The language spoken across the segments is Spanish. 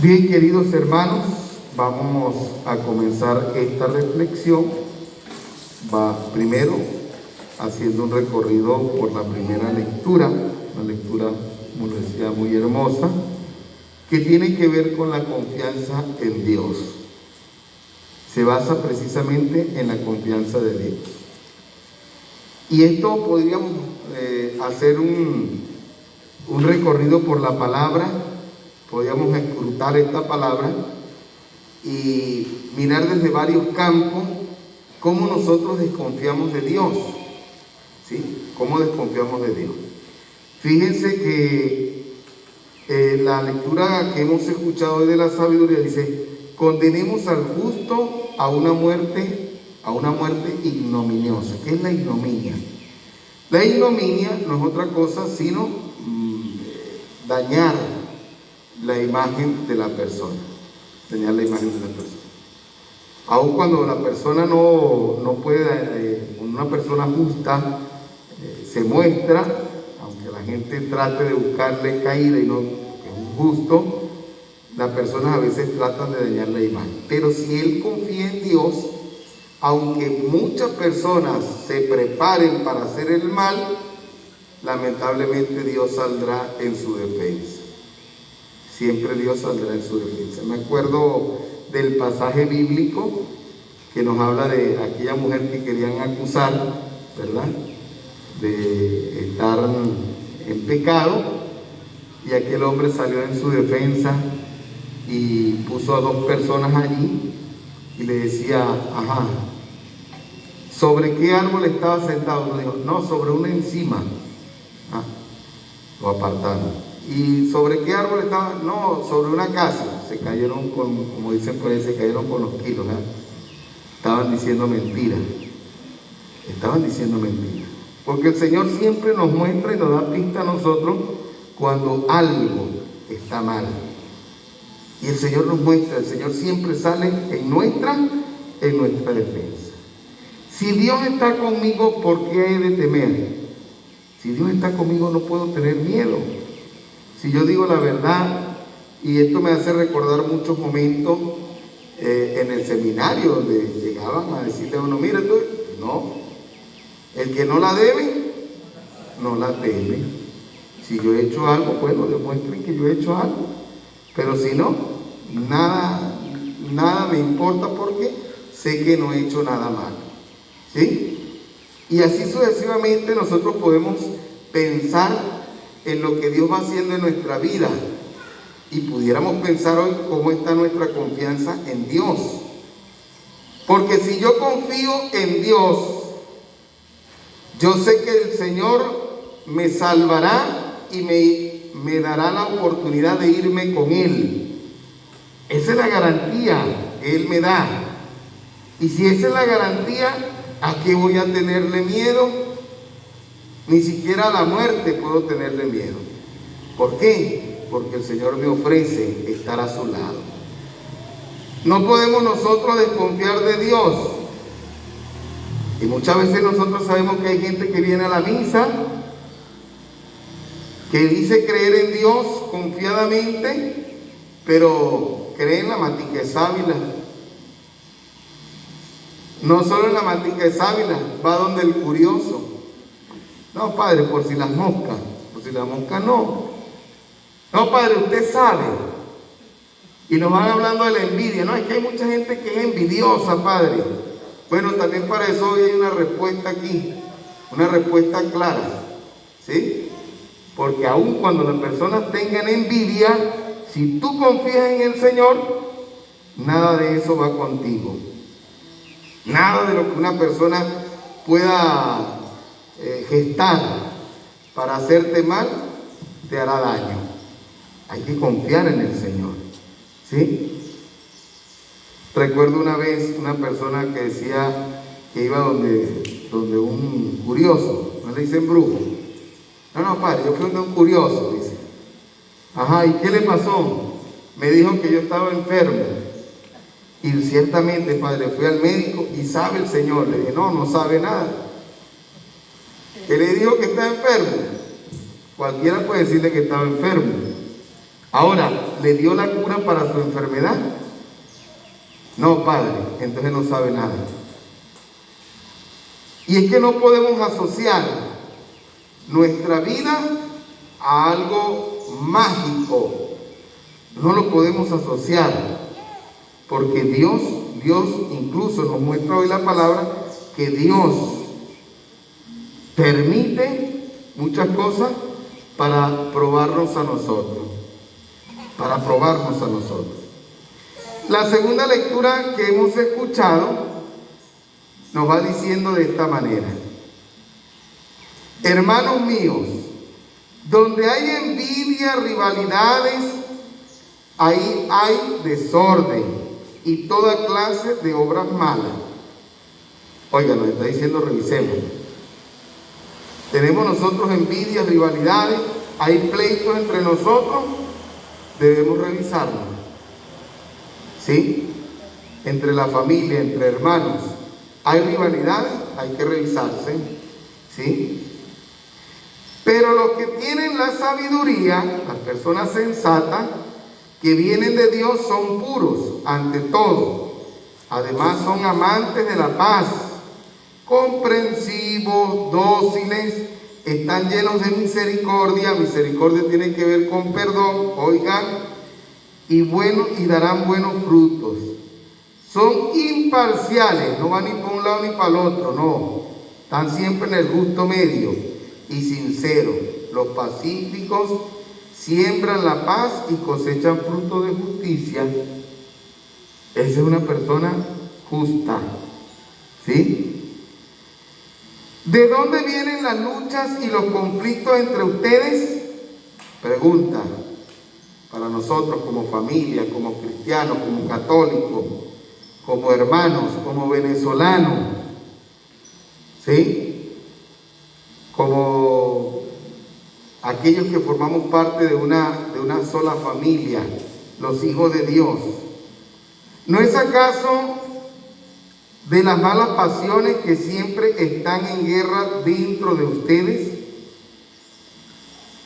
Bien, queridos hermanos, vamos a comenzar esta reflexión. Primero haciendo un recorrido por la primera lectura, una lectura, como decía, muy hermosa, que tiene que ver con la confianza en Dios. Se basa precisamente en la confianza de Dios. Y esto podríamos hacer un recorrido por la palabra. Podríamos escrutar esta palabra y mirar desde varios campos cómo nosotros desconfiamos de Dios. ¿Sí? ¿Cómo desconfiamos de Dios? Fíjense que la lectura que hemos escuchado hoy de la sabiduría dice: condenemos al justo a una muerte ignominiosa. ¿Qué es la ignominia? La ignominia no es otra cosa sino dañar la imagen de la persona, dañar la imagen de la persona. Aun cuando la persona no puede, una persona justa se muestra, aunque la gente trate de buscarle caída y no, que es un justo, las personas a veces tratan de dañar la imagen. Pero si él confía en Dios, aunque muchas personas se preparen para hacer el mal, lamentablemente Dios saldrá en su defensa. Siempre Dios saldrá en su defensa. Me acuerdo del pasaje bíblico que nos habla de aquella mujer que querían acusar, ¿verdad?, de estar en pecado, y aquel hombre salió en su defensa y puso a dos personas allí y le decía: ajá, ¿sobre qué árbol estaba sentado? Uno dijo: no, sobre una encima. Lo apartaron. ¿Y sobre qué árbol estaba? No, sobre una casa. Se cayeron como dicen por ahí, se cayeron con los kilos, ¿eh? Estaban diciendo mentiras. Porque el Señor siempre nos muestra y nos da pista a nosotros cuando algo está mal. Y el Señor nos muestra, el Señor siempre sale en nuestra defensa. Si Dios está conmigo, ¿por qué he de temer? Si Dios está conmigo, no puedo tener miedo. Si yo digo la verdad, y esto me hace recordar muchos momentos en el seminario donde llegaban a decirle a uno: mira tú, no, el que no la debe, no la teme. Si yo he hecho algo, bueno, demuestren que yo he hecho algo. Pero si no, nada me importa, porque sé que no he hecho nada malo. ¿Sí? Y así sucesivamente nosotros podemos pensar en lo que Dios va haciendo en nuestra vida, y pudiéramos pensar hoy cómo está nuestra confianza en Dios. Porque si yo confío en Dios, yo sé que el Señor me salvará y me dará la oportunidad de irme con Él. Esa es la garantía que Él me da. Y si esa es la garantía, ¿a qué voy a tenerle miedo? Ni siquiera a la muerte puedo tenerle miedo. ¿Por qué? Porque el Señor me ofrece estar a su lado. No podemos nosotros desconfiar de Dios. Y muchas veces nosotros sabemos que hay gente que viene a la misa, que dice creer en Dios confiadamente, pero cree en la matica de sábila. No solo en la matica de sábila, va donde el curioso. No, padre, por si las moscas no. No, padre, usted sabe. Y nos van hablando de la envidia. No, es que hay mucha gente que es envidiosa, padre. Bueno, también para eso hoy hay una respuesta aquí, una respuesta clara, ¿sí? Porque aun cuando las personas tengan envidia, si tú confías en el Señor, nada de eso va contigo. Nada de lo que una persona pueda gestar para hacerte mal te hará daño. Hay que confiar en el Señor, ¿sí? Recuerdo una vez una persona que decía que iba donde un curioso, no le dicen brujo. No, padre, yo fui donde un curioso, dice. Ajá, ¿y qué le pasó? Me dijo que yo estaba enfermo. Y ciertamente, padre, fui al médico y sabe el Señor. Le dije: no sabe nada. ¿Qué le dijo? Que está enfermo. Cualquiera puede decirle que estaba enfermo. Ahora, ¿le dio la cura para su enfermedad? No, Padre, entonces no sabe nada. Y es que no podemos asociar nuestra vida a algo mágico. No lo podemos asociar, porque Dios incluso nos muestra hoy la palabra que Dios permite muchas cosas para probarnos a nosotros, para probarnos a nosotros. La segunda lectura que hemos escuchado nos va diciendo de esta manera: hermanos míos, donde hay envidia, rivalidades, ahí hay desorden y toda clase de obras malas. Oiga, nos está diciendo, revisemos. Tenemos nosotros envidias, rivalidades, hay pleitos entre nosotros, debemos revisarlos. ¿Sí? Entre la familia, entre hermanos, hay rivalidades, hay que revisarse. ¿Sí? Pero los que tienen la sabiduría, las personas sensatas, que vienen de Dios, son puros ante todo. Además son amantes de la paz, comprensivos, dóciles, están llenos de misericordia. Misericordia tiene que ver con perdón, oigan, y darán buenos frutos. Son imparciales, no van ni para un lado ni para el otro, no. Están siempre en el justo medio y sinceros. Los pacíficos siembran la paz y cosechan fruto de justicia. Esa es una persona justa. ¿Sí? ¿De dónde vienen las luchas y los conflictos entre ustedes? Pregunta para nosotros como familia, como cristianos, como católicos, como hermanos, como venezolanos, ¿sí? Como aquellos que formamos parte de una sola familia, los hijos de Dios. ¿No es acaso de las malas pasiones que siempre están en guerra dentro de ustedes?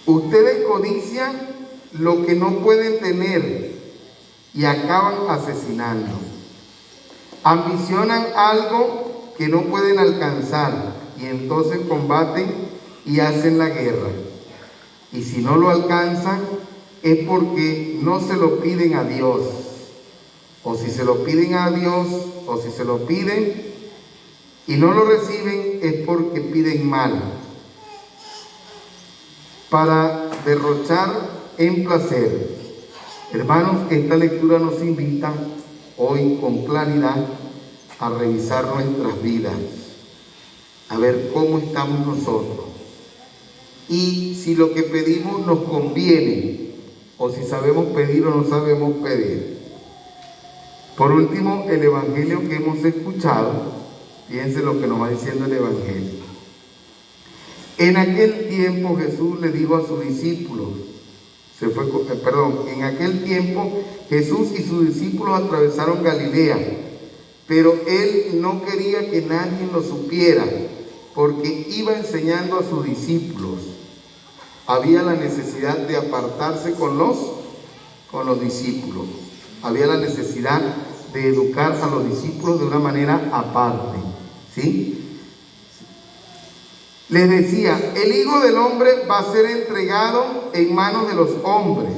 Ustedes codician lo que no pueden tener y acaban asesinando. Ambicionan algo que no pueden alcanzar y entonces combaten y hacen la guerra. Y si no lo alcanzan es porque no se lo piden a Dios. O si se lo piden a Dios, o si se lo piden y no lo reciben, es porque piden mal, para derrochar en placer. Hermanos, esta lectura nos invita hoy con claridad a revisar nuestras vidas, a ver cómo estamos nosotros y si lo que pedimos nos conviene, o si sabemos pedir o no sabemos pedir. Por último, el evangelio que hemos escuchado, fíjense lo que nos va diciendo el evangelio. En aquel tiempo Jesús le dijo a sus discípulos, en aquel tiempo Jesús y sus discípulos atravesaron Galilea, pero él no quería que nadie lo supiera, porque iba enseñando a sus discípulos. Había la necesidad de apartarse con los discípulos. Había la necesidad de educar a los discípulos de una manera aparte, ¿sí? Les decía, el Hijo del Hombre va a ser entregado en manos de los hombres.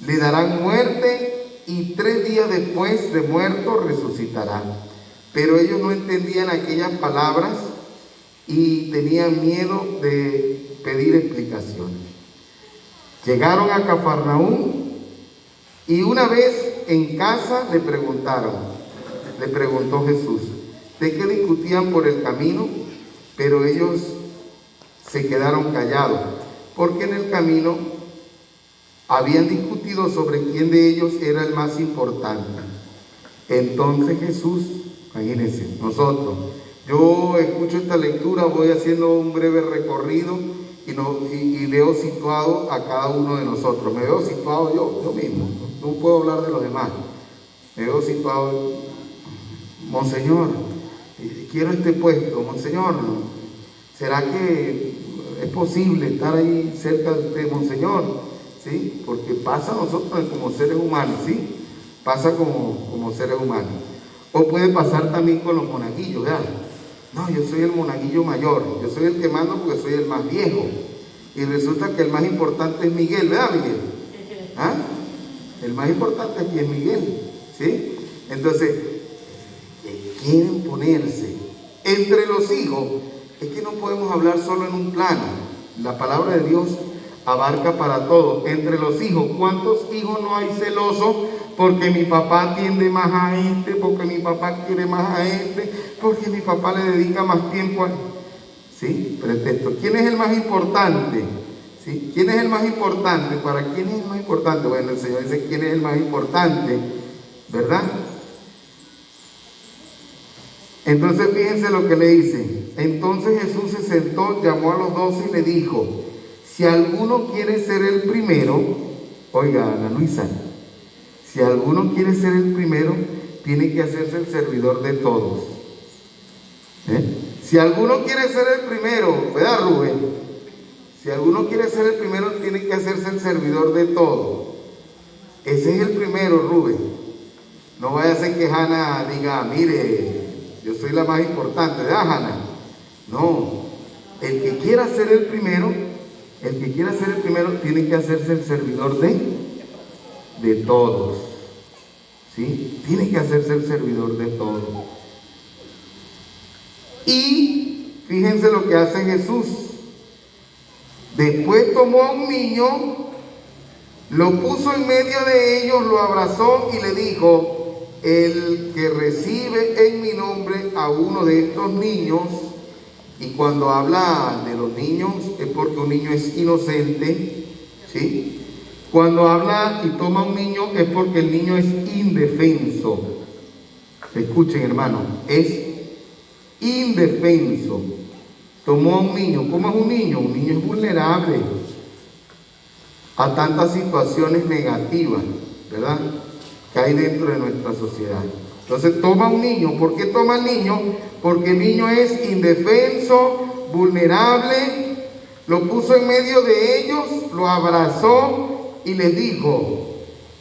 Le darán muerte y 3 días después de muerto resucitará. Pero ellos no entendían aquellas palabras y tenían miedo de pedir explicaciones. Llegaron a Cafarnaúm y una vez en casa le preguntó Jesús, ¿de qué discutían por el camino? Pero ellos se quedaron callados, porque en el camino habían discutido sobre quién de ellos era el más importante. Entonces Jesús, imagínense, yo escucho esta lectura, voy haciendo un breve recorrido y veo situado a cada uno de nosotros. Me veo situado yo mismo, no puedo hablar de los demás. Me veo situado, Monseñor, quiero este puesto, Monseñor, ¿será que es posible estar ahí cerca de usted, Monseñor? ¿sí? Porque pasa a nosotros como seres humanos, ¿sí? Pasa como seres humanos. O puede pasar también con los monaguillos, ¿verdad? No, yo soy el monaguillo mayor, yo soy el que mando porque soy el más viejo. Y resulta que el más importante es Miguel, ¿verdad, Miguel? ¿Ah? El más importante aquí es Miguel, ¿sí? Entonces, quieren ponerse entre los hijos. Es que no podemos hablar solo en un plano. La palabra de Dios abarca para todos. Entre los hijos, ¿cuántos hijos no hay celosos? Porque mi papá atiende más a este, porque mi papá quiere más a este, porque mi papá le dedica más tiempo a... ¿Sí? Pretexto. ¿Quién es el más importante? ¿Sí? ¿Quién es el más importante? ¿Para quién es el más importante? Bueno, el Señor dice quién es el más importante, ¿verdad? Entonces fíjense lo que le dice. Entonces Jesús se sentó, llamó a los 12 y le dijo: si alguno quiere ser el primero, oiga, Ana Luisa, si alguno quiere ser el primero, tiene que hacerse el servidor de todos. Si alguno quiere ser el primero, ¿verdad, Rubén? Si alguno quiere ser el primero, tiene que hacerse el servidor de todos. Ese es el primero, Rubén. No vaya a ser que Hanna diga: mire, yo soy la más importante, ¿verdad, Hanna? No, el que quiera ser el primero, tiene que hacerse el servidor de todos, ¿sí? Tiene que hacerse el servidor de todos. Y fíjense lo que hace Jesús. Después tomó a un niño, lo puso en medio de ellos, lo abrazó y le dijo: el que recibe en mi nombre a uno de estos niños, y cuando habla de los niños es porque un niño es inocente, ¿sí? Cuando habla y toma un niño es porque el niño es indefenso. Escuchen, hermano, es indefenso. Tomó a un niño. ¿Cómo es un niño? Un niño es vulnerable a tantas situaciones negativas, ¿verdad?, que hay dentro de nuestra sociedad. Entonces toma un niño. ¿Por qué toma al niño? Porque el niño es indefenso, vulnerable. Lo puso en medio de ellos, lo abrazó y les dijo: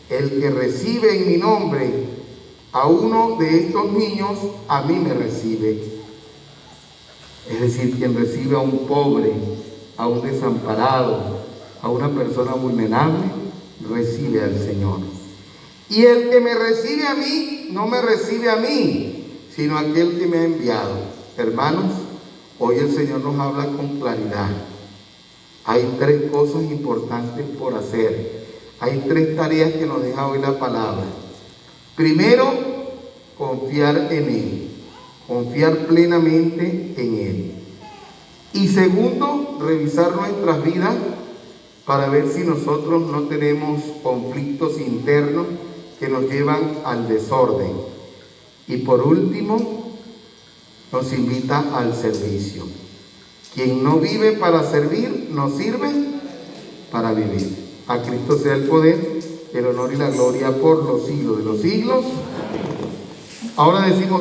el que recibe en mi nombre a uno de estos niños, a mí me recibe. Es decir, quien recibe a un pobre, a un desamparado, a una persona vulnerable, recibe al Señor. Y el que me recibe a mí, no me recibe a mí, sino a aquel que me ha enviado. Hermanos, hoy el Señor nos habla con claridad. Hay 3 cosas importantes por hacer. Hay 3 tareas que nos deja hoy la palabra. Primero, confiar en Él. Confiar plenamente en Él. Y segundo, revisar nuestras vidas para ver si nosotros no tenemos conflictos internos que nos llevan al desorden. Y por último, nos invita al servicio. Quien no vive para servir, no sirve para vivir. A Cristo sea el poder, el honor y la gloria por los siglos de los siglos. Ahora decimos: